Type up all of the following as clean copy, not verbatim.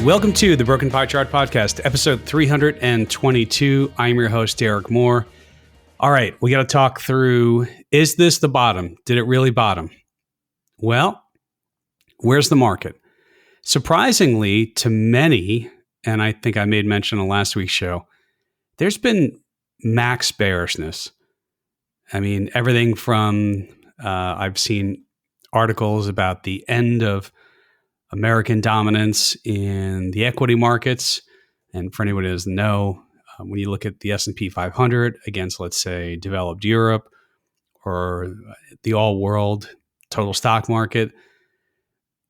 Welcome to the Broken Pie Chart Podcast, episode 322. I'm your host, Derek Moore. All right, we got to talk through, is this the bottom? Did it really bottom? Well, where's the market? Surprisingly to many, and I think I made mention on last week's show, there's been max bearishness. I mean, everything from, I've seen articles about the end of American dominance in the equity markets. And for anyone who doesn't know, when you look at the S&P 500 against, let's say, developed Europe or the all-world total stock market,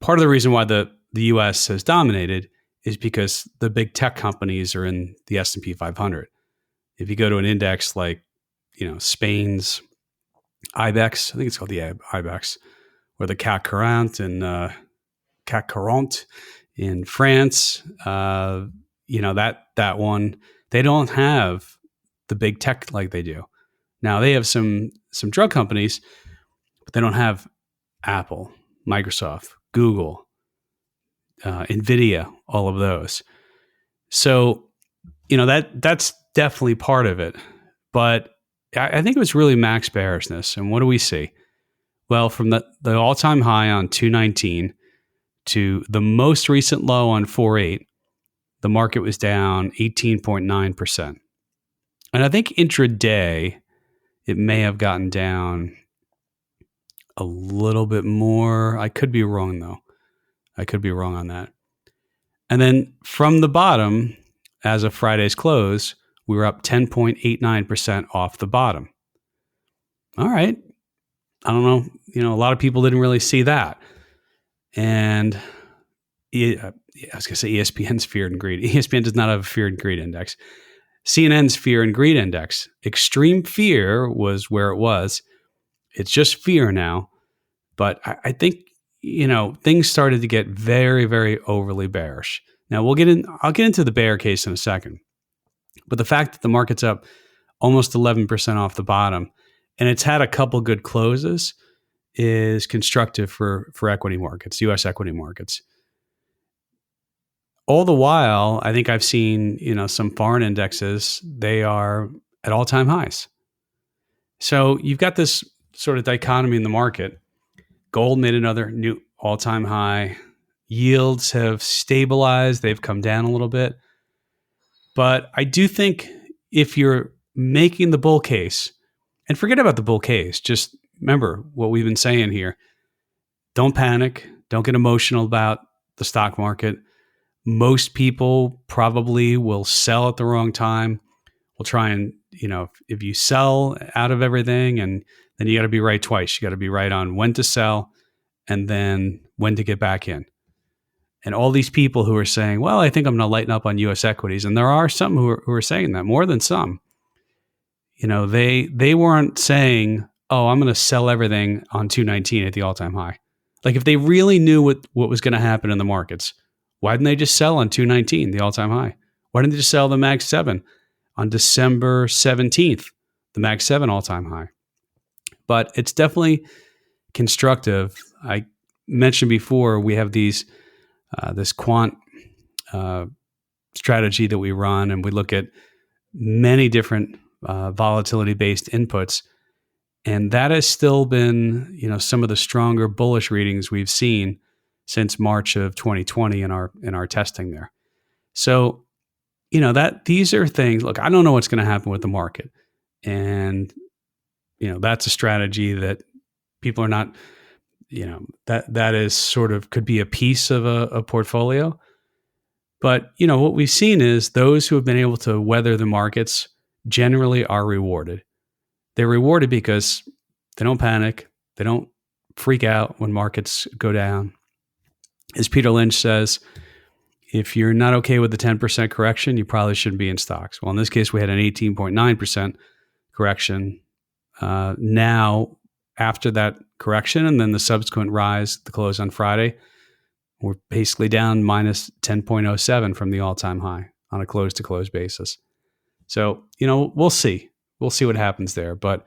part of the reason why the U.S. has dominated is because the big tech companies are in the S&P 500. If you go to an index like, Spain's IBEX, I think it's called the IBEX, or the CAC 40 and CAC 40 in France, that one, they don't have the big tech like they do. Now they have some drug companies, but they don't have Apple, Microsoft, Google, Nvidia, all of those. So, that's definitely part of it. But I think it was really max bearishness. And what do we see? Well, from the all-time high on 219 to the most recent low on 4.8, the market was down 18.9%. And I think intraday, it may have gotten down a little bit more. I could be wrong, though. I could be wrong on that. And then from the bottom, as of Friday's close, we were up 10.89% off the bottom. All right. I don't know. A lot of people didn't really see that. And I was going to say ESPN's fear and greed. ESPN does not have a fear and greed index. CNN's fear and greed index. Extreme fear was where it was. It's just fear now. But I think, things started to get very, very overly bearish. Now I'll get into the bear case in a second. But the fact that the market's up almost 11% off the bottom, and it's had a couple good closes, is constructive for equity markets, U.S. equity markets. All the while, I think I've seen, some foreign indexes, they are at all-time highs. So you've got this sort of dichotomy in the market. Gold made another new all-time high. Yields have stabilized. They've come down a little bit. But I do think if you're making the bull case, and forget about the bull case, just remember what we've been saying here. Don't panic. Don't get emotional about the stock market. Most people probably will sell at the wrong time. We'll try and, if you sell out of everything, and then you got to be right twice. You got to be right on when to sell and then when to get back in. And all these people who are saying, well, I think I'm going to lighten up on U.S. equities. And there are some who are saying that, more than some. They weren't saying, oh, I'm going to sell everything on 219 at the all-time high. Like if they really knew what was going to happen in the markets, why didn't they just sell on 219, the all-time high? Why didn't they just sell the Mag 7 on December 17th, the Mag 7 all-time high? But it's definitely constructive. I mentioned before, we have this quant strategy that we run, and we look at many different volatility-based inputs. And that has still been, some of the stronger bullish readings we've seen since March of 2020 in our testing there. So, these are things. Look, I don't know what's going to happen with the market, and that's a strategy that people are not. That is sort of could be a piece of a portfolio, but what we've seen is those who have been able to weather the markets generally are rewarded. They're rewarded because they don't panic, they don't freak out when markets go down. As Peter Lynch says, if you're not okay with the 10% correction, you probably shouldn't be in stocks. Well, in this case, we had an 18.9% correction. Now, after that correction and then the subsequent rise, the close on Friday, we're basically down minus 10.07 from the all-time high on a close-to-close basis. So, we'll see. We'll see what happens there. But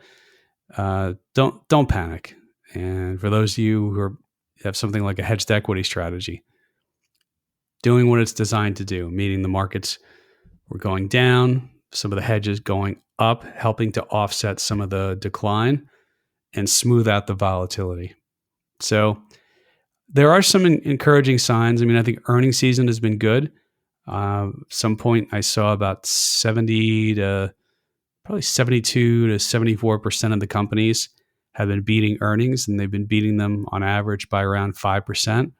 don't panic. And for those of you who have something like a hedged equity strategy, doing what it's designed to do, meaning the markets were going down, some of the hedges going up, helping to offset some of the decline and smooth out the volatility. So there are some encouraging signs. I mean, I think earnings season has been good. Some point I saw about 70 to probably 72 to 74% of the companies have been beating earnings, and they've been beating them on average by around 5%.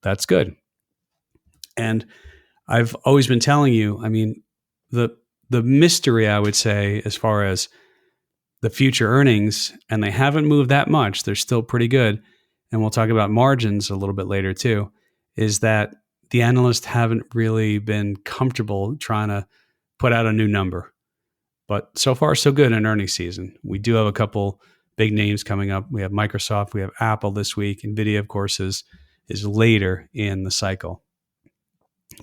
That's good. And I've always been telling you, I mean, the mystery, I would say, as far as the future earnings, and they haven't moved that much, they're still pretty good. And we'll talk about margins a little bit later too, is that the analysts haven't really been comfortable trying to put out a new number. But so far, so good in earnings season. We do have a couple big names coming up. We have Microsoft, we have Apple this week. NVIDIA, of course, is later in the cycle.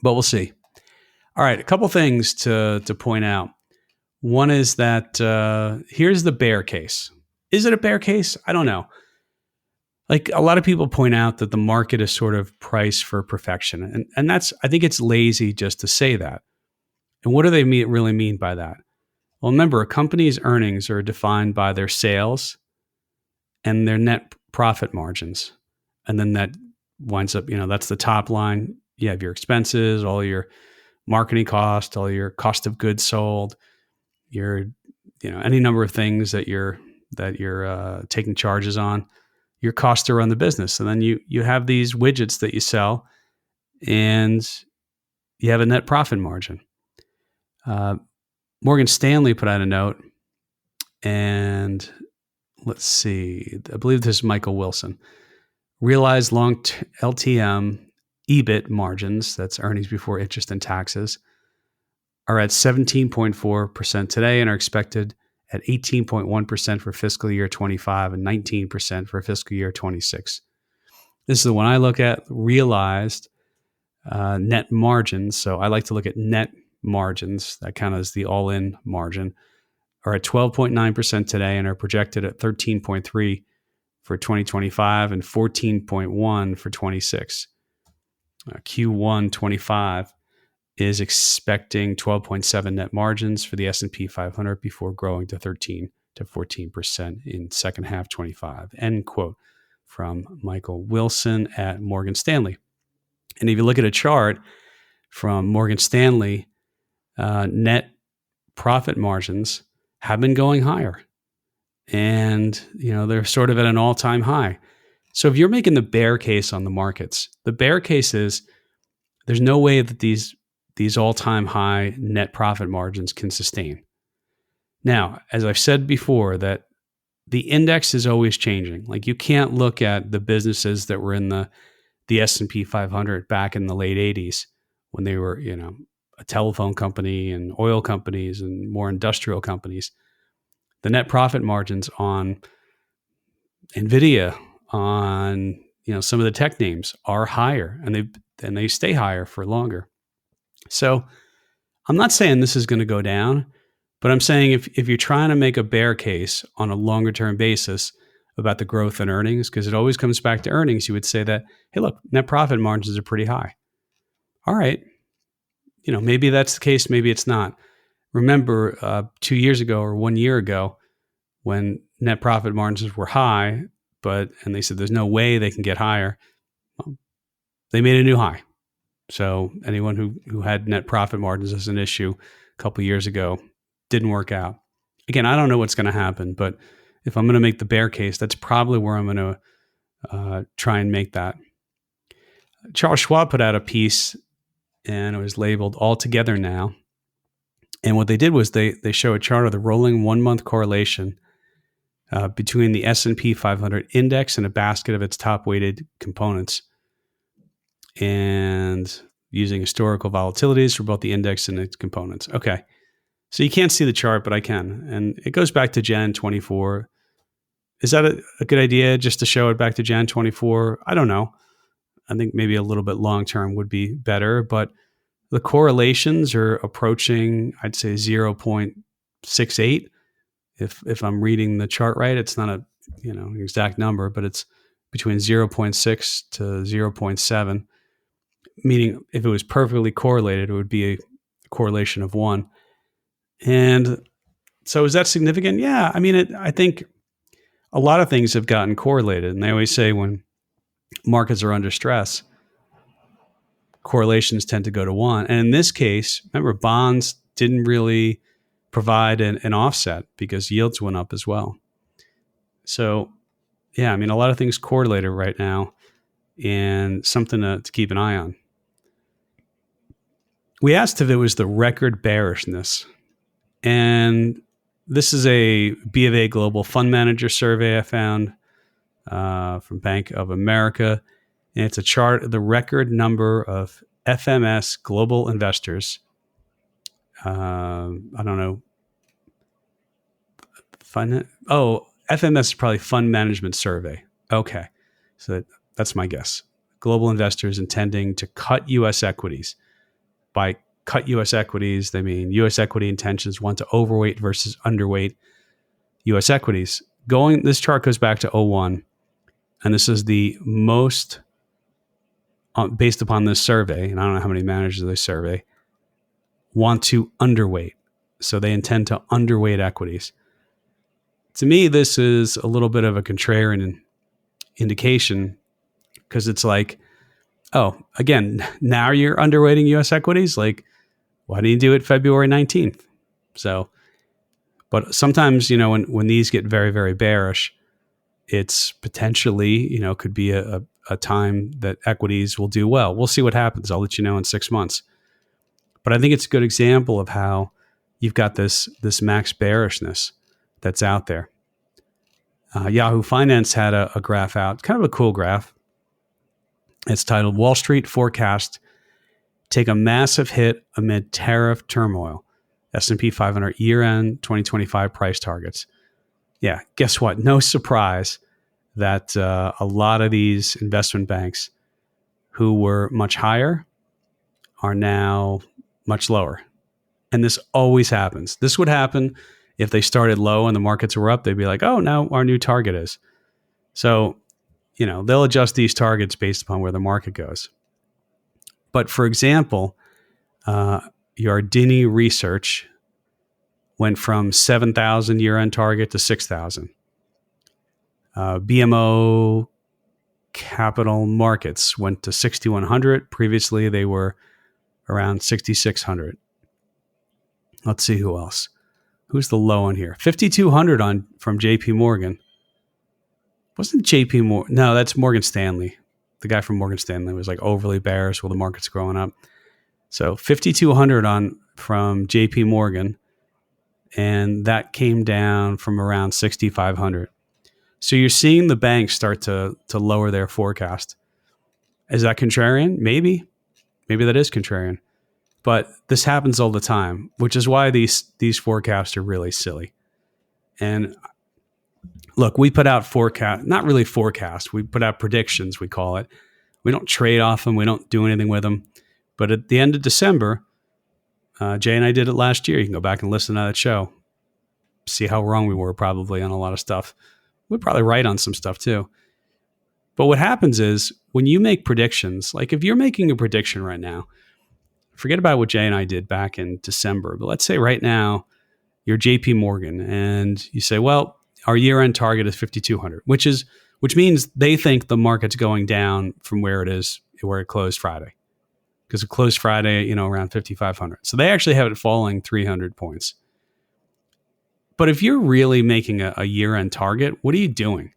But we'll see. All right, a couple things to point out. One is that here's the bear case. Is it a bear case? I don't know. Like a lot of people point out that the market is sort of priced for perfection. And that's, I think it's lazy just to say that. And what do they really mean by that? Well, remember, a company's earnings are defined by their sales and their net profit margins. And then that winds up, that's the top line. You have your expenses, all your marketing cost, all your cost of goods sold, your, any number of things that you're taking charges on, your cost to run the business. And then you have these widgets that you sell, and you have a net profit margin. Morgan Stanley put out a note, and let's see, I believe this is Michael Wilson. Realized long LTM EBIT margins, that's earnings before interest and taxes, are at 17.4% today and are expected at 18.1% for fiscal year 25 and 19% for fiscal year 26. This is the one I look at, realized net margins. So I like to look at net margins. That kind of is the all-in margin, are at 12.9% today and are projected at 13.3% for 2025 and 14.1% for 26. Q1 25 is expecting 12.7 net margins for the S&P 500 before growing to 13 to 14% in second half 25. End quote from Michael Wilson at Morgan Stanley. And if you look at a chart from Morgan Stanley, net profit margins have been going higher. And, they're sort of at an all-time high. So if you're making the bear case on the markets, the bear case is there's no way that these all-time high net profit margins can sustain. Now, as I've said before, that the index is always changing. Like you can't look at the businesses that were in the S&P 500 back in the late 80s when they were, a telephone company and oil companies and more industrial companies. The net profit margins on NVIDIA, on some of the tech names are higher, and they stay higher for longer. So I'm not saying this is going to go down, but I'm saying if you're trying to make a bear case on a longer term basis about the growth in earnings, because it always comes back to earnings, you would say that, hey, look, net profit margins are pretty high. All right. Maybe that's the case. Maybe it's not. Remember 2 years ago or 1 year ago when net profit margins were high, and they said there's no way they can get higher. Well, they made a new high. So anyone who had net profit margins as an issue a couple of years ago didn't work out. Again, I don't know what's going to happen, but if I'm going to make the bear case, that's probably where I'm going to try and make that. Charles Schwab put out a piece, and it was labeled All Together Now. And what they did was they show a chart of the rolling 1 month correlation between the S&P 500 index and a basket of its top weighted components, and using historical volatilities for both the index and its components. Okay. So you can't see the chart, but I can. And it goes back to Jan 24. Is that a good idea just to show it back to Jan 24? I don't know. I think maybe a little bit long-term would be better, but the correlations are approaching, I'd say 0.68. If I'm reading the chart right, it's not an exact number, but it's between 0.6 to 0.7. meaning if it was perfectly correlated, it would be a correlation of 1. And so is that significant? Yeah. I mean, I think a lot of things have gotten correlated. And they always say when markets are under stress, correlations tend to go to 1. And in this case, remember, bonds didn't really provide an offset because yields went up as well. So, yeah, I mean, a lot of things correlated right now and something to keep an eye on. We asked if it was the record bearishness. And this is a B of A Global Fund Manager survey I found from Bank of America. And it's a chart of the record number of FMS global investors. I don't know. FMS is probably Fund Management Survey. Okay. So that's my guess. Global investors intending to cut U.S. equities. By cut U.S. equities, they mean U.S. equity intentions want to overweight versus underweight U.S. equities. This chart goes back to 2001, and this is the most, based upon this survey, and I don't know how many managers they survey, want to underweight. So they intend to underweight equities. To me, this is a little bit of a contrarian indication because it's like, oh, again, now you're underweighting U.S. equities? Like, why didn't you do it February 19th? So, but sometimes, when these get very, very bearish, it's potentially, could be a time that equities will do well. We'll see what happens. I'll let you know in 6 months. But I think it's a good example of how you've got this max bearishness that's out there. Yahoo Finance had a graph out, kind of a cool graph. It's titled Wall Street Forecast Take a Massive Hit Amid Tariff Turmoil. S&P 500 Year-End 2025 Price Targets. Yeah, guess what? No surprise that a lot of these investment banks who were much higher are now much lower. And this always happens. This would happen if they started low and the markets were up. They'd be like, oh, now our new target is. So, they'll adjust these targets based upon where the market goes. But for example, Yardini Research went from 7,000 year-end target to 6,000. BMO Capital Markets went to 6,100. Previously, they were around 6,600. Let's see who else. Who's the low on here? 5,200 from JP Morgan. Wasn't JP Morgan? No, that's Morgan Stanley. The guy from Morgan Stanley was like overly bearish while the market's growing up. So 5,200 from JP Morgan, and that came down from around 6,500. So you're seeing the banks start to lower their forecast. Is that contrarian? Maybe that is contrarian. But this happens all the time, which is why these forecasts are really silly. And look, we put out not really forecasts. We put out predictions, we call it. We don't trade off them. We don't do anything with them. But at the end of December, Jay and I did it last year. You can go back and listen to that show. See how wrong we were probably on a lot of stuff. We're probably right on some stuff too. But what happens is when you make predictions, like if you're making a prediction right now, forget about what Jay and I did back in December. But let's say right now you're JP Morgan and you say, well, our year-end target is 5,200, which means they think the market's going down from where it closed Friday. Because it closed Friday, around 5,500. So they actually have it falling 300 points. But if you're really making a year-end target, what are you doing?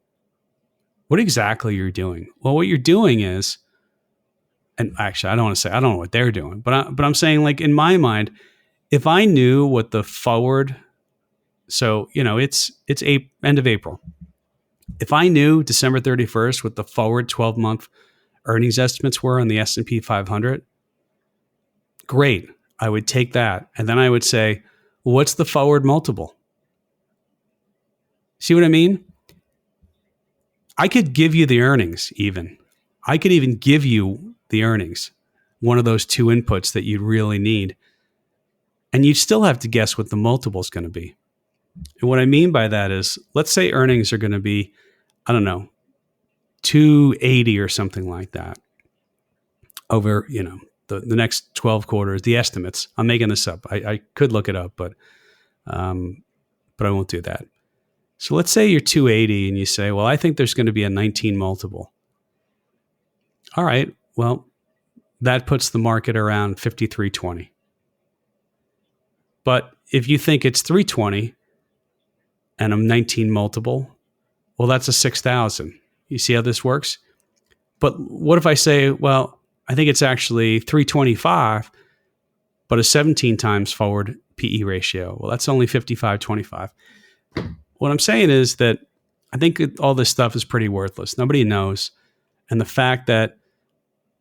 What exactly are you doing? Well, what you're doing is, and actually, I don't know what they're doing, but I'm saying, like, in my mind, if I knew what the forward, so, it's end of April. If I knew December 31st what the forward 12-month earnings estimates were on the S&P 500, great. I would take that. And then I would say, what's the forward multiple? See what I mean? I could give you the earnings even. I could even give you the earnings, one of those two inputs that you'd really need. And you'd still have to guess what the multiple is going to be. And what I mean by that is, let's say earnings are going to be, I don't know, 280 or something like that. over, the next 12 quarters, the estimates. I'm making this up. I could look it up, but I won't do that. So let's say you're 280 and you say, well, I think there's going to be a 19 multiple. All right. Well, that puts the market around 53.20. But if you think it's 320 and a 19 multiple, well, that's a 6,000. You see how this works? But what if I say, well, I think it's actually 325, but a 17 times forward PE ratio? Well, that's only 55.25. What I'm saying is that I think all this stuff is pretty worthless. Nobody knows. And the fact that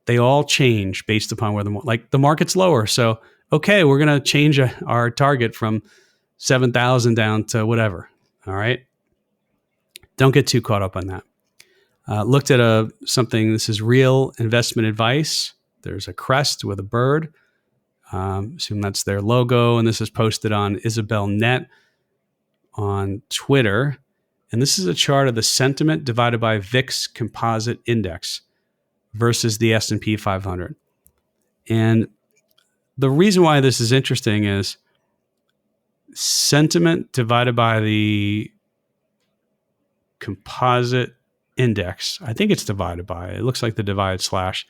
they all change based upon where the market's lower. So, okay, we're going to change our target from 7,000 down to whatever. All right. Don't get too caught up on that. Looked at something. This is real investment advice. There's a crest with a bird. Assume that's their logo. And this is posted on Isabel Net on Twitter. And this is a chart of the sentiment divided by VIX composite index versus the S&P 500. And the reason why this is interesting is sentiment divided by the composite index. I think it's divided by. It looks like the divided slash.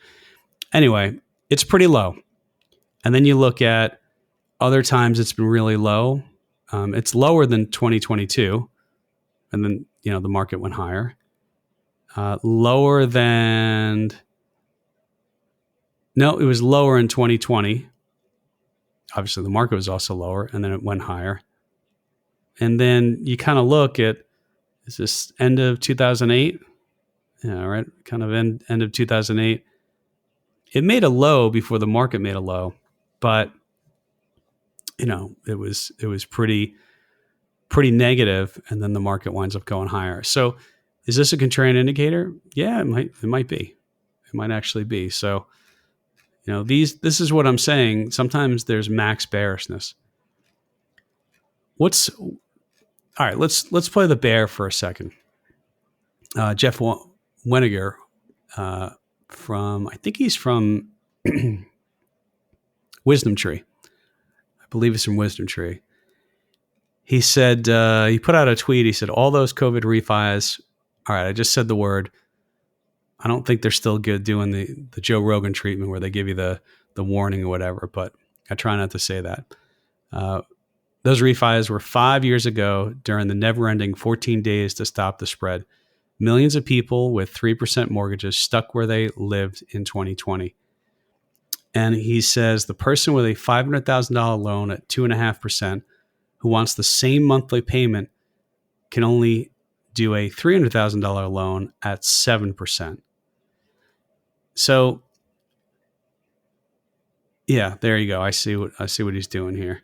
Anyway, it's pretty low. And then you look at other times it's been really low. It's lower than 2022. And then, the market went higher. Lower than... No, it was lower in 2020. Obviously, the market was also lower, and then it went higher. And then you kind of look at, is this end of 2008? Yeah, right. Kind of end of 2008. It made a low before the market made a low, but it was pretty negative, and then the market winds up going higher. So, is this a contrarian indicator? Yeah, it might be. It might actually be. So, this is what I'm saying. Sometimes there's max bearishness. All right, let's play the bear for a second. Jeff Weniger I think he's from Wisdom Tree. I believe it's from Wisdom Tree. He said, he put out a tweet. He said, all those COVID refis. All right, I just said the word. I don't think they're still good doing the Joe Rogan treatment where they give you the warning or whatever, but I try not to say that. Those refis were 5 years ago during the never-ending 14 days to stop the spread. Millions of people with 3% mortgages stuck where they lived in 2020. And he says the person with a $500,000 loan at 2.5% who wants the same monthly payment can only do a $300,000 loan at 7%. So, yeah, there you go. I see what he's doing here.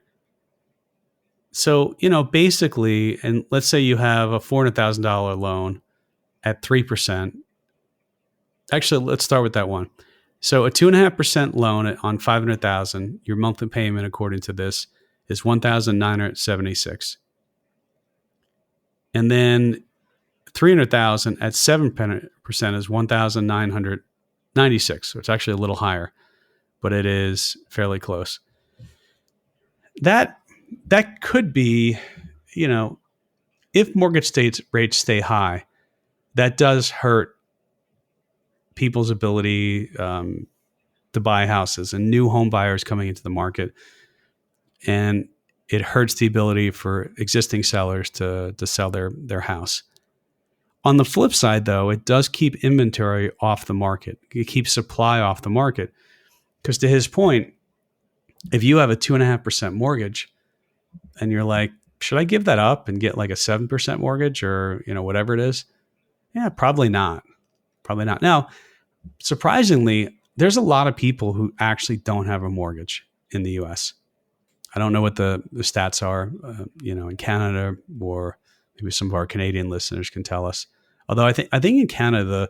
So, basically, and let's say you have a $400,000 loan at 3%. Actually, let's start with that one. So, a 2.5% loan on $500,000, your monthly payment, according to this, is $1,976. And then $300,000 at 7% is $1,996. So it's actually a little higher, but it is fairly close. That could be, if mortgage rates stay high, that does hurt people's ability to buy houses and new home buyers coming into the market. And it hurts the ability for existing sellers to sell their house. On the flip side, though, it does keep inventory off the market. It keeps supply off the market. Because to his point, if you have a 2.5% mortgage and you're like, should I give that up and get like a 7% mortgage or, whatever it is? Yeah, probably not. Probably not. Now, surprisingly, there's a lot of people who actually don't have a mortgage in the U.S. I don't know what the stats are, in Canada, or maybe some of our Canadian listeners can tell us. Although I think in Canada,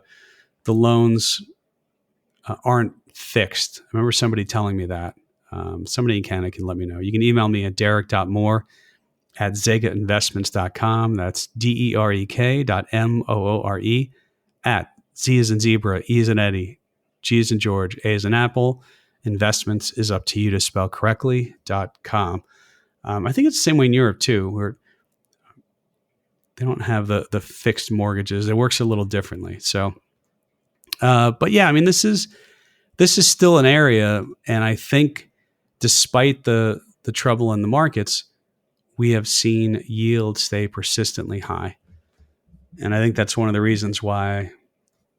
the loans aren't fixed. I remember somebody telling me that. Somebody in Canada can let me know. You can email me at derek.moore@zegainvestments.com. That's derek.moore @ Z as in zebra, E as in Eddie, G as in George, A as in Apple, investments is up to you to spell correctly.com. I think it's the same way in Europe too, where they don't have the fixed mortgages. It works a little differently. So, but yeah, I mean, this is still an area, and I think despite the trouble in the markets, we have seen yield stay persistently high. And I think that's one of the reasons why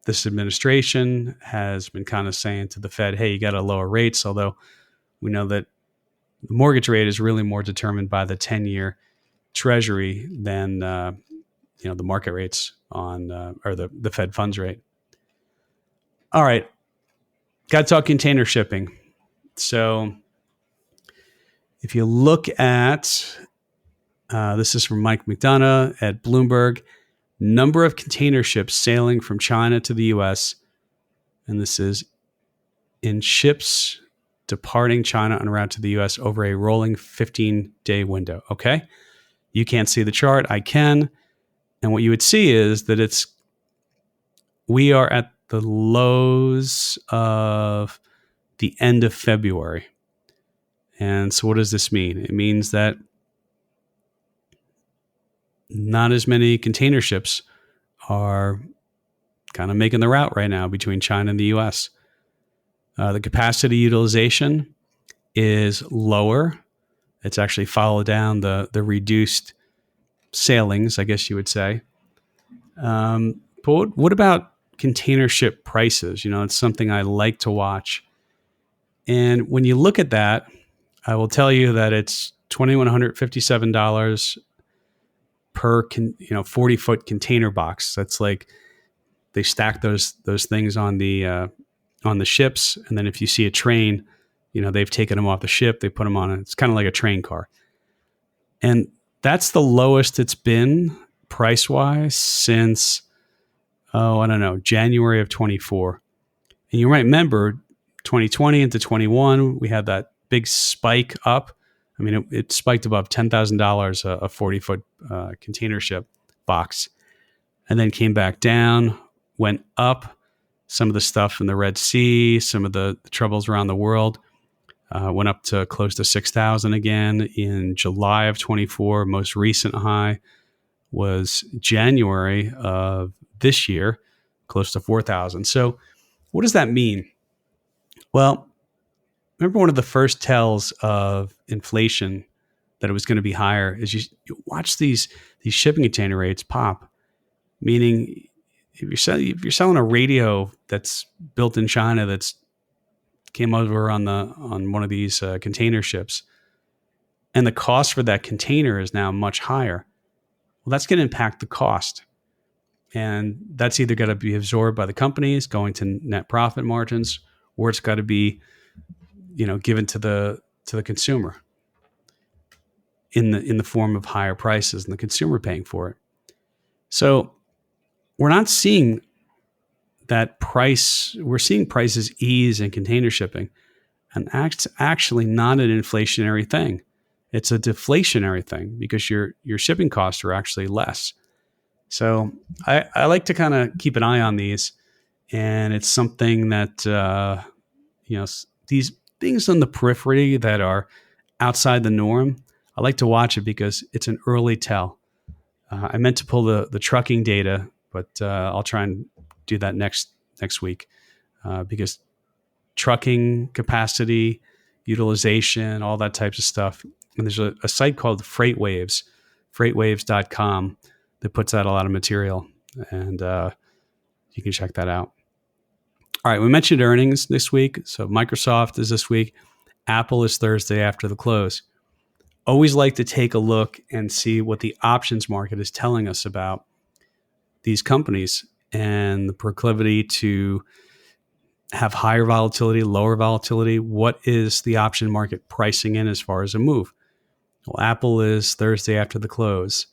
this administration has been kind of saying to the Fed, hey, you got to lower rates, although we know that the mortgage rate is really more determined by the 10-year Treasury than the market rates on or the Fed funds rate. All right, got to talk container shipping. So if you look at this is from Mike McDonough at Bloomberg, number of container ships sailing from China to the U.S., and this is in ships departing China en route to the U.S. over a rolling 15-day window. Okay, you can't see the chart. I can. And what you would see is that we are at the lows of the end of February. And so what does this mean? It means that not as many container ships are kind of making the route right now between China and the U.S. The capacity utilization is lower. It's actually followed down the reduced sailings, I guess you would say. But what about container ship prices? It's something I like to watch. And when you look at that, I will tell you that it's $2,157 per 40-foot container box. That's like they stack those things on the ships, and then if you see a train, they've taken them off the ship, they put them on. It's kind of like a train car, and that's the lowest it's been price wise since January of 24. And you might remember 2020 into 21, we had that big spike up. I mean, it spiked above $10,000 a 40-foot container ship box, and then came back down, went up. Some of the stuff in the Red Sea, some of the troubles around the world, went up to close to 6,000 again in July of 24. Most recent high was January of this year, close to 4,000. So what does that mean? Well, remember one of the first tells of inflation that it was going to be higher is you watch these shipping container rates pop, meaning if you're selling a radio that's built in China that's came over on one of these container ships, and the cost for that container is now much higher, well, that's going to impact the cost. And that's either got to be absorbed by the companies going to net profit margins, or it's got to be, given to the consumer in the form of higher prices and the consumer paying for it. So we're not seeing that price. We're seeing prices ease in container shipping, and that's actually not an inflationary thing. It's a deflationary thing because your shipping costs are actually less. So I like to kind of keep an eye on these, and it's something that these things on the periphery that are outside the norm. I like to watch it because it's an early tell. I meant to pull the trucking data, but I'll try and do that next week because trucking capacity, utilization, all that types of stuff. And there's a site called FreightWaves, freightwaves.com, that puts out a lot of material, and you can check that out. All right, we mentioned earnings this week. So Microsoft is this week. Apple is Thursday after the close. Always like to take a look and see what the options market is telling us about these companies and the proclivity to have higher volatility, lower volatility. What is the option market pricing in as far as a move? Well, Apple is Thursday after the close.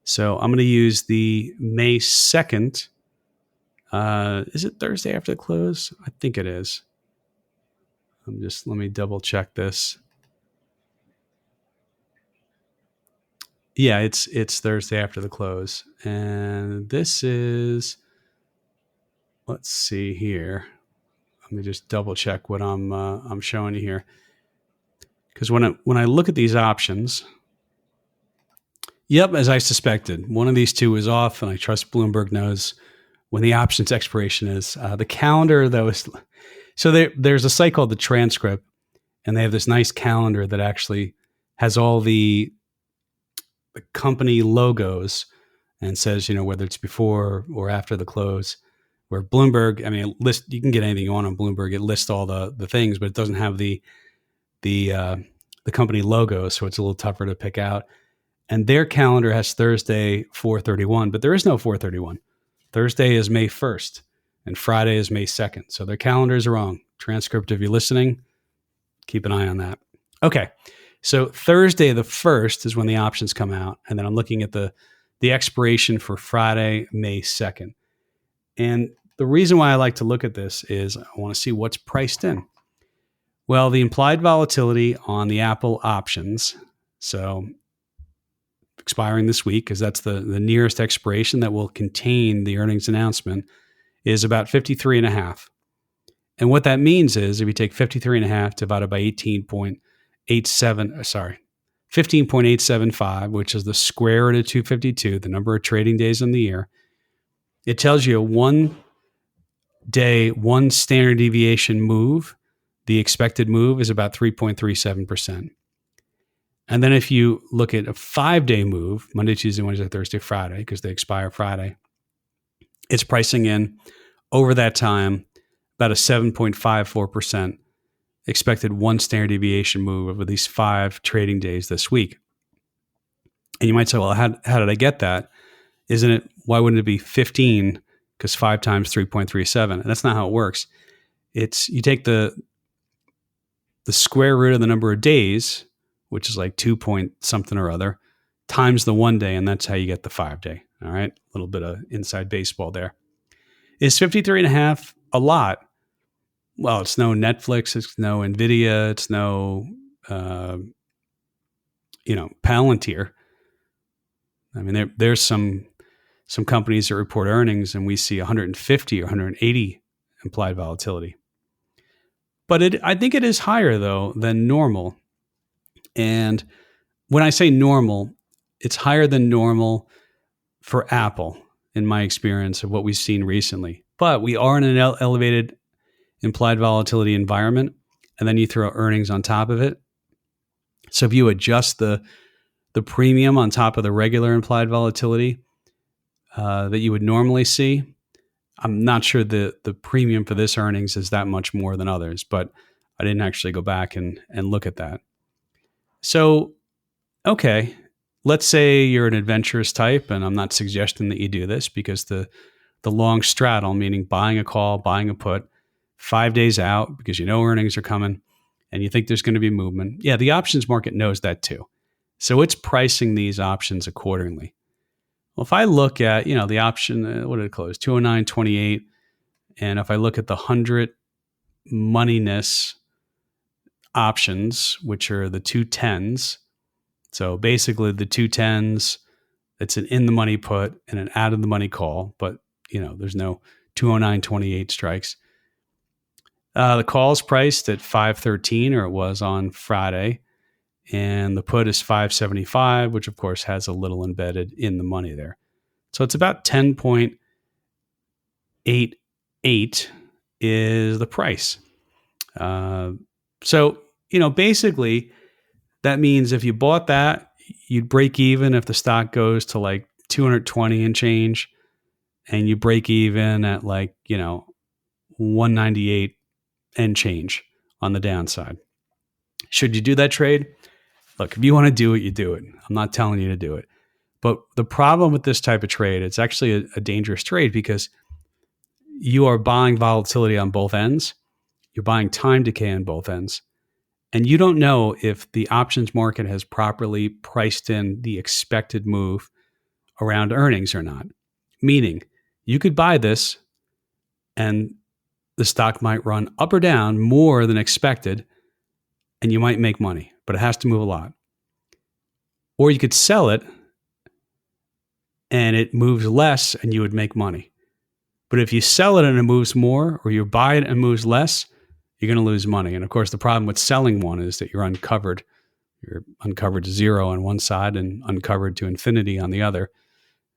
So I'm going to use the May 2nd. Is it Thursday after the close? I think it is. Let me double check this. Yeah, it's Thursday after the close. And this is, let's see here. Let me just double check what I'm showing you here. Because when I look at these options, yep, as I suspected, one of these two is off, and I trust Bloomberg knows when the options expiration is. The calendar, though, is so there's a site called the Transcript, and they have this nice calendar that actually has all the company logos and says, whether it's before or after the close. Where Bloomberg, I mean, you can get anything you want on Bloomberg. It lists all the things, but it doesn't have the company logo, so it's a little tougher to pick out. And their calendar has Thursday 4/31, but there is no 4/31. Thursday is May 1st, and Friday is May 2nd. So their calendars are wrong. Transcript, if you're listening, keep an eye on that. Okay, so Thursday the 1st is when the options come out, and then I'm looking at the expiration for Friday, May 2nd. And the reason why I like to look at this is I want to see what's priced in. Well, the implied volatility on the Apple options, so expiring this week, because that's the nearest expiration that will contain the earnings announcement, is about 53.5. And what that means is if you take 53.5 divided by 15.875, which is the square root of 252, the number of trading days in the year, it tells you a 1 day, 1 standard deviation move. The expected move is about 3.37%. And then if you look at a 5-day move, Monday, Tuesday, Wednesday, Thursday, Friday, because they expire Friday, it's pricing in over that time about a 7.54% expected 1 standard deviation move over these 5 trading days this week. And you might say, well, how did I get that? Why wouldn't it be 15? Because 5 times 3.37. And that's not how it works. You take the square root of the number of days, which is like 2 point something or other, times the 1 day, and that's how you get the 5-day. All right, a little bit of inside baseball there. Is 53.5 a lot? Well, it's no Netflix, it's no Nvidia, it's no Palantir. I mean, there's some companies that report earnings, and we see 150 or 180 implied volatility. But I think it is higher though than normal. And when I say normal, it's higher than normal for Apple, in my experience of what we've seen recently. But we are in an elevated implied volatility environment, and then you throw earnings on top of it. So if you adjust the premium on top of the regular implied volatility that you would normally see, I'm not sure the premium for this earnings is that much more than others, but I didn't actually go back and look at that. So, okay, let's say you're an adventurous type, and I'm not suggesting that you do this, because the long straddle, meaning buying a call, buying a put, 5 days out because earnings are coming and you think there's going to be movement. Yeah, the options market knows that too. So it's pricing these options accordingly. Well, if I look at, the option, what did it close? 209.28. And if I look at the 100 moneyness options, which are the 210s. So basically the 210s, it's an in the money put and an out of the money call, but there's no 209.28 strikes. The call is priced at 513, or it was on Friday, and the put is 575, which of course has a little embedded in the money there. So it's about 10.88 is the price. So, basically that means if you bought that, you'd break even if the stock goes to like 220 and change, and you break even at like, 198 and change on the downside. Should you do that trade? Look, if you want to do it, you do it. I'm not telling you to do it. But the problem with this type of trade, it's actually a dangerous trade, because you are buying volatility on both ends. You're buying time decay on both ends. And you don't know if the options market has properly priced in the expected move around earnings or not. Meaning, you could buy this and the stock might run up or down more than expected, and you might make money, but it has to move a lot. Or you could sell it and it moves less and you would make money. But if you sell it and it moves more, or you buy it and it moves less, you're going to lose money. And of course, the problem with selling one is that you're uncovered. You're uncovered to zero on one side and uncovered to infinity on the other.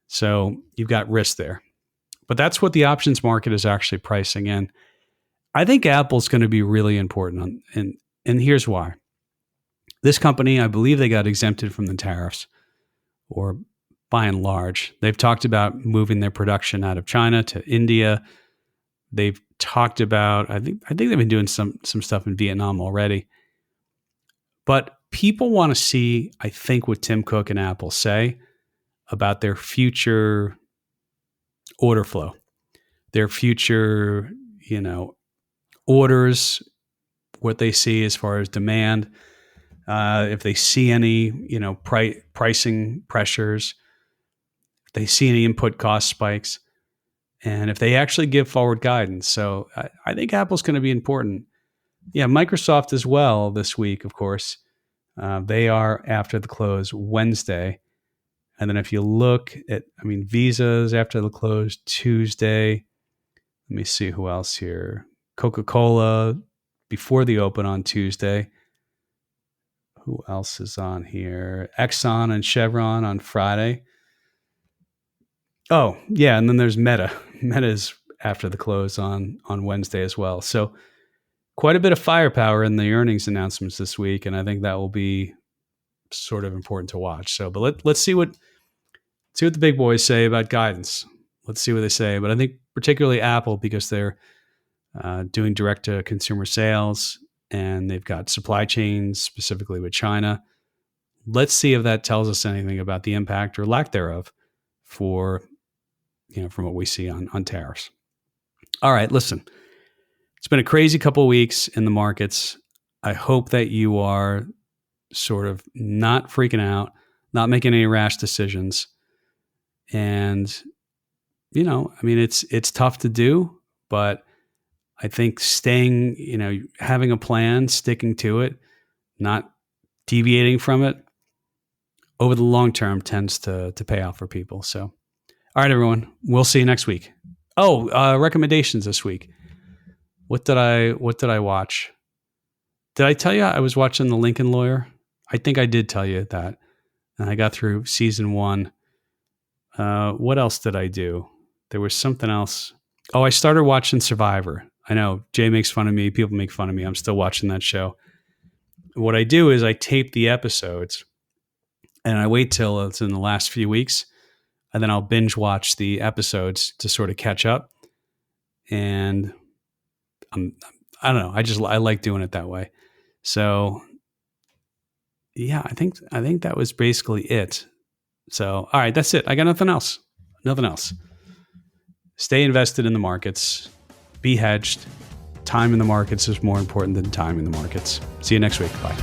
So you've got risk there. But that's what the options market is actually pricing in. I think Apple's going to be really important. And here's why. This company, I believe they got exempted from the tariffs, or by and large. They've talked about moving their production out of China to India. They've talked about, I think they've been doing some stuff in Vietnam already. But people want to see, I think, what Tim Cook and Apple say about their future order flow, their future, orders, what they see as far as demand, if they see any, pricing pressures, if they see any input cost spikes, and if they actually give forward guidance. So I think Apple's going to be important. Yeah, Microsoft as well this week, of course. They are after the close Wednesday. And then if you look at, Visa's after the close Tuesday. Let me see who else here. Coca-Cola before the open on Tuesday. Who else is on here? Exxon and Chevron on Friday. Oh, yeah, and then there's Meta. Meta's after the close on Wednesday as well. So quite a bit of firepower in the earnings announcements this week, and I think that will be sort of important to watch. So, but let's see what the big boys say about guidance. Let's see what they say. But I think particularly Apple, because they're doing direct-to-consumer sales, and they've got supply chains, specifically with China. Let's see if that tells us anything about the impact or lack thereof from what we see on tariffs. All right, listen. It's been a crazy couple of weeks in the markets. I hope that you are sort of not freaking out, not making any rash decisions. And, it's tough to do, but I think staying, having a plan, sticking to it, not deviating from it over the long term tends to pay off for people. So, all right, everyone, we'll see you next week. Oh, recommendations this week. What did I watch? Did I tell you I was watching The Lincoln Lawyer? I think I did tell you that. And I got through season 1. What else did I do? There was something else. Oh, I started watching Survivor. I know Jay makes fun of me. People make fun of me. I'm still watching that show. What I do is I tape the episodes and I wait till it's in the last few weeks, and then I'll binge watch the episodes to sort of catch up. And I don't know. I like doing it that way. So yeah, I think that was basically it. So, all right, that's it. I got nothing else. Stay invested in the markets. Be hedged. Time in the markets is more important than time in the markets. See you next week. Bye.